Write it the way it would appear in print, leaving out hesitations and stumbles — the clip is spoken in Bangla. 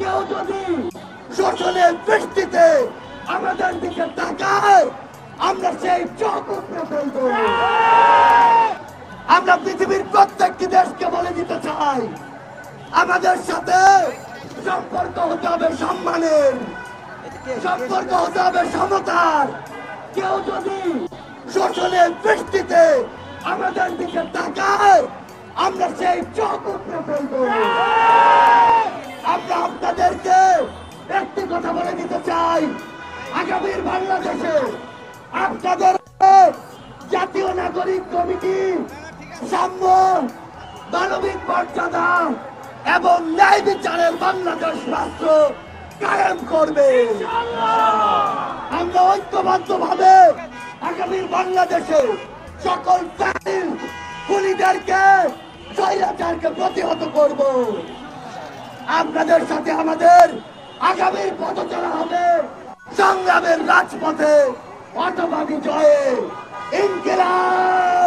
কেউ যদি শোষণের দৃষ্টিতে আমাদের দিকে তাকায়, আমরা সেই চোখ উপড়ে ফেলবো। আমরা পৃথিবীর প্রত্যেকটি দেশকে বলে দিতে চাই, আমাদের সাথে সম্পর্ক হতে হবে সম্মানের, সম্পর্ক হতে হবে সমতার। কেউ যদি শোষণের দৃষ্টিতে আমাদের দিকে তাকায়, আমরা সেই চোখ উপড়ে ফেলবো। আমরা আপনাদেরকে একটি কথা বলে দিতে চাই, আগামীর বাংলাদেশে আপনাদের জাতীয় নাগরিক কমিটি সাম্য, মানবিক মর্যাদা এবং ন্যায় বিচারের বাংলাদেশ রাষ্ট্র কায়েম করবে। আমরা ঐক্যবদ্ধ ভাবে আগামীর বাংলাদেশে সকল খুনিদেরকে, স্বৈরাচারকে প্রতিহত করব। আপনাদের সাথে আমাদের আগামীর পথচলা হবে সংগ্রামের রাজপথে, অথবা বিজয়ে। ইনকিলাব।